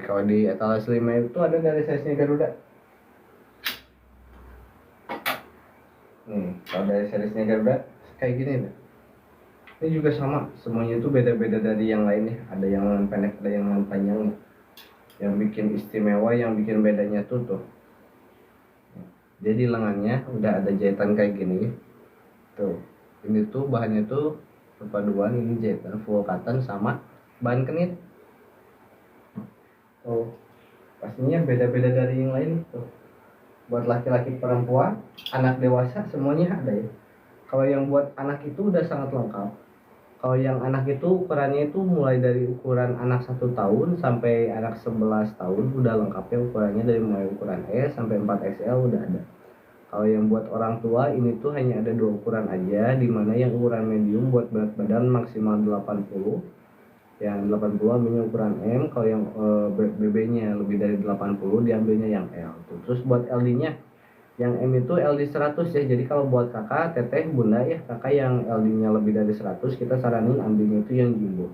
Kalau di etalase 5 itu ada dari size-nya Garuda. Kalau dari seriesnya Garuda kayak gini deh. Ini juga sama, semuanya itu beda-beda dari yang lain ya. Ada yang lengan pendek, ada yang lengan panjang nih. Yang bikin istimewa, yang bikin bedanya tuh. Jadi lengannya udah ada jahitan kayak gini. Tuh, ini tuh bahannya tuh perpaduan, ini jahitan full cotton sama bahan kenit. Tuh, pastinya beda-beda dari yang lain tuh. Buat laki-laki, perempuan, anak dewasa semuanya ada ya. Kalau yang buat anak itu udah sangat lengkap. Kalau yang anak itu ukurannya itu mulai dari ukuran anak 1 tahun sampai anak 11 tahun udah lengkap ya ukurannya, dari mulai ukuran S sampai 4XL udah ada. Kalau yang buat orang tua ini tuh hanya ada 2 ukuran aja, dimana yang ukuran medium buat berat badan maksimal 80. Yang 80 ambilnya ukuran M, kalau yang BB-nya lebih dari 80 diambilnya yang L. Terus buat LD-nya yang M itu LD 100 ya. Jadi kalau buat kakak, teteh, bunda ya, kakak yang LD-nya lebih dari 100 kita saranin ambilnya itu yang jumbo.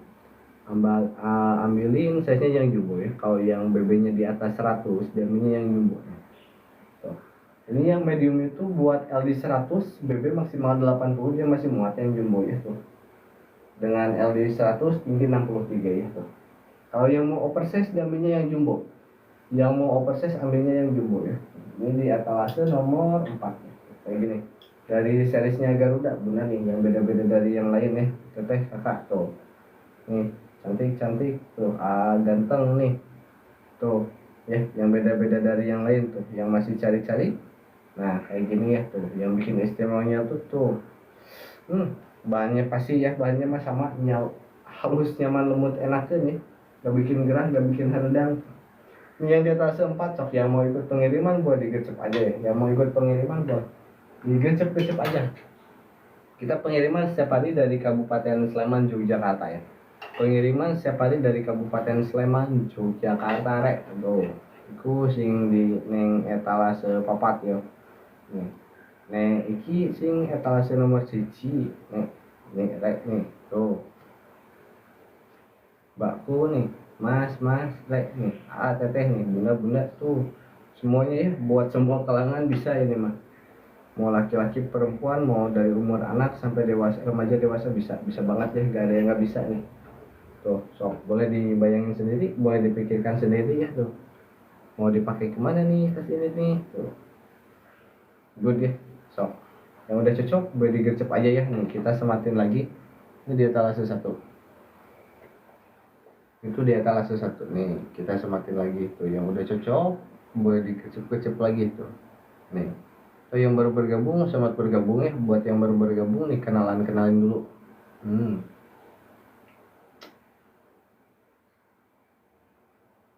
Ambilin size-nya yang jumbo ya. Kalau yang BB-nya di atas 100 diambilnya yang jumbo. Tuh. Ini yang medium itu buat LD 100, BB maksimal 80 dia masih muat yang jumbo ya tuh. Dengan LD 100 tinggi 63 ya tuh. Kalau yang mau oversize diambilnya yang jumbo. Yang mau oversize ambilnya yang jumbo ya. Ini di etalase nomor 4 ya. Kayak gini. Dari seriesnya Garuda benar nih, yang beda-beda dari yang lain nih. Teteh kakak tuh. Nih, cantik-cantik tuh. Ganteng nih. Tuh, ya, yang beda-beda dari yang lain tuh. Yang masih cari-cari. Nah, kayak gini ya tuh. Yang bikin istimewanya tuh. Bahannya pasti ya, bahannya mah sama, halus, nyaman, lembut, enak nih, gak bikin gerah, gak bikin herdang. Ini yang di atas 4 sok, yang mau ikut pengiriman boleh digercep aja ya, yang mau ikut pengiriman boleh digercep-gercep aja. Kita pengiriman setiap hari dari Kabupaten Sleman, Yogyakarta ya. Pengiriman setiap hari dari Kabupaten Sleman, Yogyakarta rek. Tuh, iku sing di neng etalase papat yo. Nih. Neng iki sing etalase nomor 1. Nih rek nih. Tuh. Mbakku nih, Mas, rek nih. Teteh nih, bunda tuh. Semuanya ya, buat semua kalangan bisa ini mah. Mau laki-laki, perempuan, mau dari umur anak sampai dewasa, remaja dewasa bisa banget ya, gak ada yang nggak bisa nih. Tuh, sok boleh dibayangin sendiri, boleh dipikirkan sendiri ya tuh. Mau dipakai kemana nih tas ini nih? Tuh, good ya, sok. Yang udah cocok boleh digercep aja ya. Nih kita sematin lagi. Ini di etalase 1. Itu di etalase 1 nih, kita sematin lagi tuh. Yang udah cocok boleh digercep-gercep lagi tuh. Nih. Yang baru bergabung, selamat bergabung ya. Buat yang baru bergabung nih, kenalin dulu.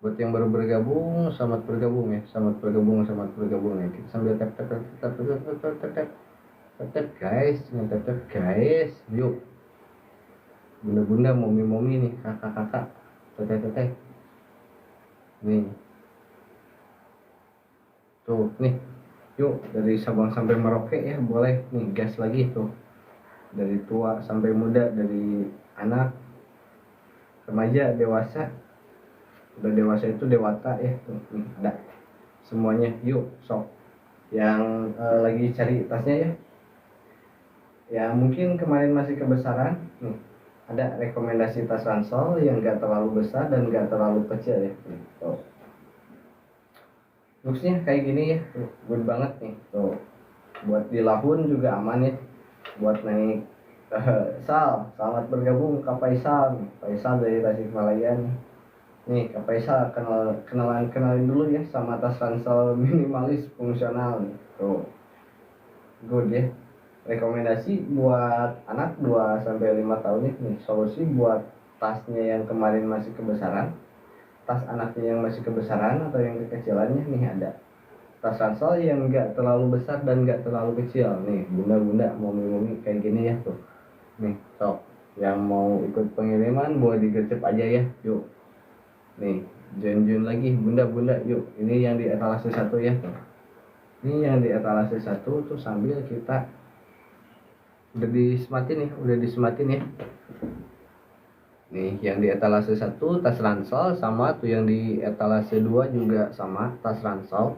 Buat yang baru bergabung, selamat bergabung ya. Selamat bergabung ya. Kita sambil tap guys, tap guys. Yuk. Bunda-bunda, momi-momi nih, kakak-kakak, teteh-teteh. Nih. Tuh, nih. Yuk, dari Sabang sampai Merauke ya, boleh nih, gas lagi tuh. Dari tua sampai muda, dari anak, remaja, dewasa. Udah dewasa itu dewata ya, tuh, nih ada semuanya. Yuk, sok. Yang lagi cari tasnya ya. Ya, mungkin kemarin masih kebesaran. Nih, ada rekomendasi tas ransel yang gak terlalu besar dan gak terlalu kecil ya. Nih, tuh. Looksnya kayak gini ya, tuh, good banget nih. Tuh, buat di Lahun juga aman ya. Buat naik selamat bergabung Kak Faisal dari Tasikmalaya nih. Kak Faisal, kenalin dulu ya sama tas ransel minimalis fungsional nih. Tuh, good ya. Rekomendasi buat anak 2 sampai 5 tahun nih. Solusi buat tasnya yang kemarin masih kebesaran, tas anaknya yang masih kebesaran atau yang kekecilannya nih ada. Tas ransel yang enggak terlalu besar dan enggak terlalu kecil nih. Bunda-bunda, momi-momi kayak gini ya tuh. Nih, sok. Yang mau ikut pengiriman boleh digercep aja ya. Yuk. Nih, join lagi bunda-bunda yuk. Ini yang di etalase 1 ya tuh. Ini yang di etalase 1 tuh sambil kita udah disematin ya. Nih, yang di etalase 1 tas ransel sama tuh, yang di etalase 2 juga sama tas ransel.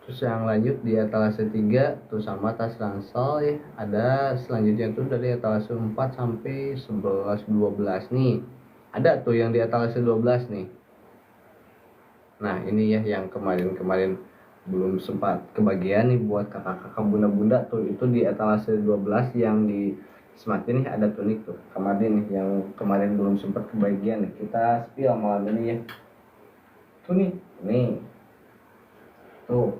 Terus yang lanjut di etalase 3 tuh sama tas ransel ya. Ada selanjutnya tuh dari etalase 4 sampai 11 12 nih. Ada tuh yang di etalase 12 nih. Nah, ini ya yang kemarin belum sempat kebagian nih buat kakak-kakak, bunda-bunda tuh, itu di etalase 12 yang di Sematin nih ada tunik tuh kemarin nih, yang kemarin belum sempat kebagian nih. Kita spill malam ini ya. Tuh nih. Tuh.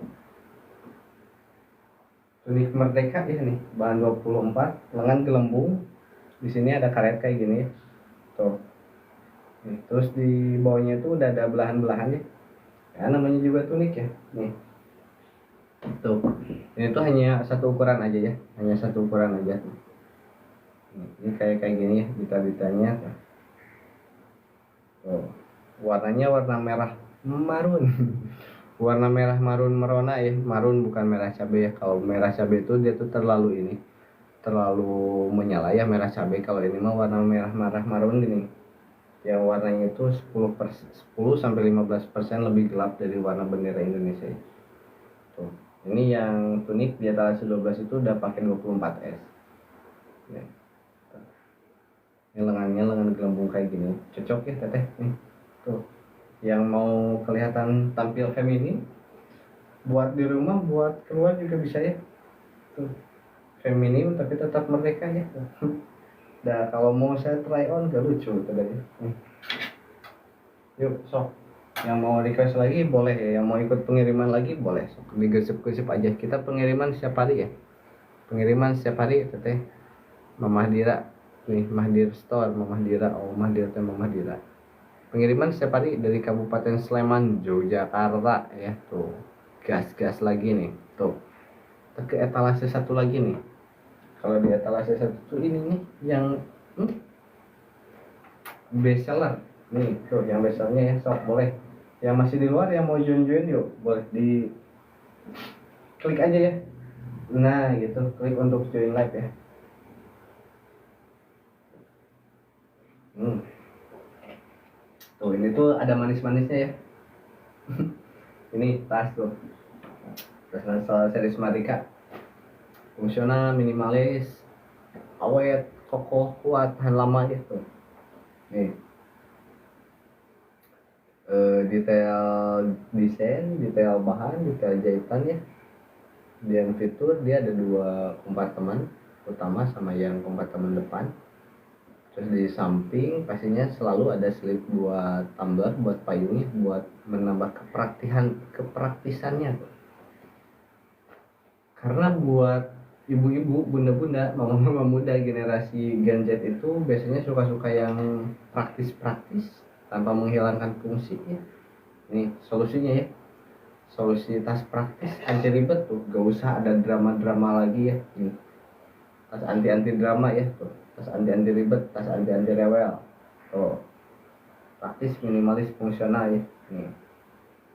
Tunik Merdeka ya nih, bahan 24, lengan gelembung. Di sini ada karet kayak gini ya. Tuh. Nih, terus di bawahnya itu udah ada belahan-belahan ya. Ya namanya juga tunik ya. Nih. Tuh. Ini tuh hanya satu ukuran aja ya. Hanya satu ukuran aja. Ini kayak gini ya, dita-ditanya. Oh, warnanya warna merah marun. Warna merah marun merona ya. Marun bukan merah cabai ya. Kalau merah cabai itu dia tuh terlalu menyala ya merah cabai. Kalau ini mah warna merah marun gini. Yang warnanya itu 10 sampai 15% lebih gelap dari warna bendera Indonesia. Tuh. Ini yang tunik di atas 12 itu udah pakai 24S. Nih. Ini lengan gelembung kayak gini, cocok ya teteh nih. Tuh, yang mau kelihatan tampil feminin, buat di rumah, buat keluar juga bisa ya. Tuh, feminim tapi tetap merdeka ya. Nah, kalau mau saya try on gak lucu tadi. Yuk, sok. Yang mau request lagi boleh ya, yang mau ikut pengiriman lagi boleh, sok digesep-gesep aja. Kita pengiriman setiap hari ya. Pengiriman setiap hari teteh. Mamah Dira nih, Mahdir Store, Mamah Dira, Mamah Dira. Pengiriman setiap hari dari Kabupaten Sleman, Yogyakarta ya tuh. Gas lagi nih tuh. Kita ke etalase satu lagi nih. Kalau di etalase satu tuh ini nih yang best seller nih tuh, yang best sellernya ya, sok boleh. Yang masih di luar yang mau join yuk, boleh di klik aja ya. Nah gitu, klik untuk join live ya. Tuh ini tuh ada manis-manisnya ya. Ini tas tuh, tas Nansal series Marika, fungsional, minimalis, awet, kokoh, kuat, tahan lama gitu. Nih detail desain, detail bahan, detail jahitan ya. Dan fitur dia ada 2 kompartemen utama sama yang kompartemen depan. Terus di samping pastinya selalu ada slip buat tumbler, buat payungnya, buat menambah kepraktisannya tuh. Karena buat ibu-ibu, bunda-bunda, mama-mama muda generasi Gen Z itu biasanya suka-suka yang praktis-praktis tanpa menghilangkan fungsi ya. Ini solusinya ya. Solusi tas praktis anti ribet tuh, gak usah ada drama-drama lagi ya. Nih, tas anti drama ya tuh, tas anti ribet, tas anti rewel tuh, praktis, minimalis, fungsional ya. Nih,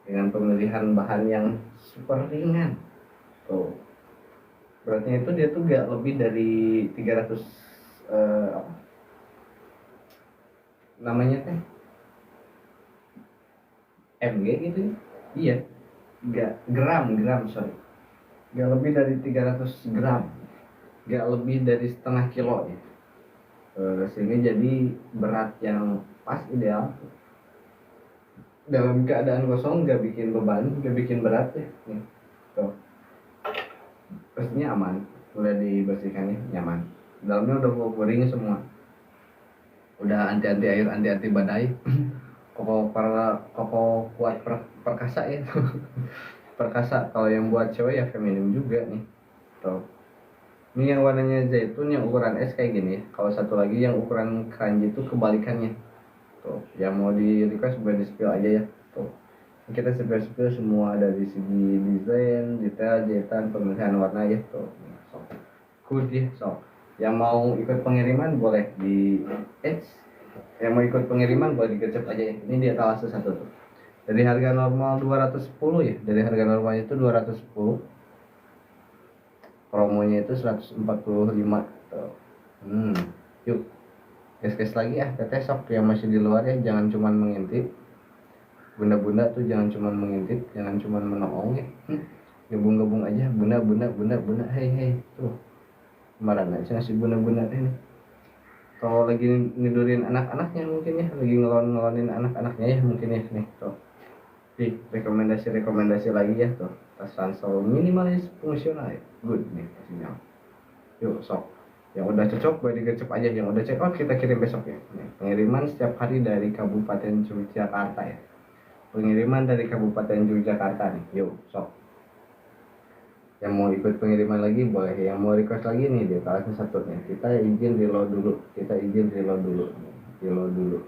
dengan pemilihan bahan yang super ringan tuh, beratnya itu dia tuh gak lebih dari 300 apa namanya teh, mg gitu ya. Iya, gak gram sorry, gak lebih dari 300 gram, gak lebih dari setengah kilo ya. Sehingga jadi berat yang pas, ideal dalam keadaan kosong, gak bikin beban, gak bikin berat ya. Nih tuh, pastinya aman, udah dibersihkannya nyaman, dalamnya udah boring semua, udah anti air, anti badai. Koko kuat perkasa ya. Perkasa. Kalau yang buat cewek ya feminim juga nih tuh. Ini yang warnanya zaitun yang ukuran S kayak gini ya. Kalau satu lagi yang ukuran kanji itu kebalikannya tuh. Yang mau di request boleh di spill aja ya tuh. Kita spill semua dari segi desain, detail, jahitan, pemilihan warna ya tuh. So, good ya. So, yang mau ikut pengiriman boleh di yang mau ikut pengiriman boleh digercep aja ya. Ini dia etalase satu tuh. Dari harga normal 210 ya. Dari harga normalnya itu 210. Promonya itu 145 tuh. Yuk. Gas lagi ya, teteh sok yang masih di luar ya, jangan cuman mengintip. Bunda-bunda tuh jangan cuman mengintip, jangan cuman menongol ya. Gabung aja, bunda, hei tuh. Kemarin aja si bunda-bunda nih. Kalau lagi nidurin anak-anaknya mungkin ya, lagi ngelonin anak-anaknya ya mungkin ya nih tuh. Rekomendasi lagi ya tuh, tas ransel minimalis fungsional ya, good nih pastinya. Yuk sok, yang udah cocok boleh digercep aja, yang udah check out kita kirim besok ya. Nih, pengiriman setiap hari dari Kabupaten Yogyakarta ya, pengiriman dari Kabupaten Yogyakarta nih. Yuk sok, yang mau ikut pengiriman lagi boleh, yang mau request lagi nih di kelas satu nih, kita izin reload dulu, reload dulu.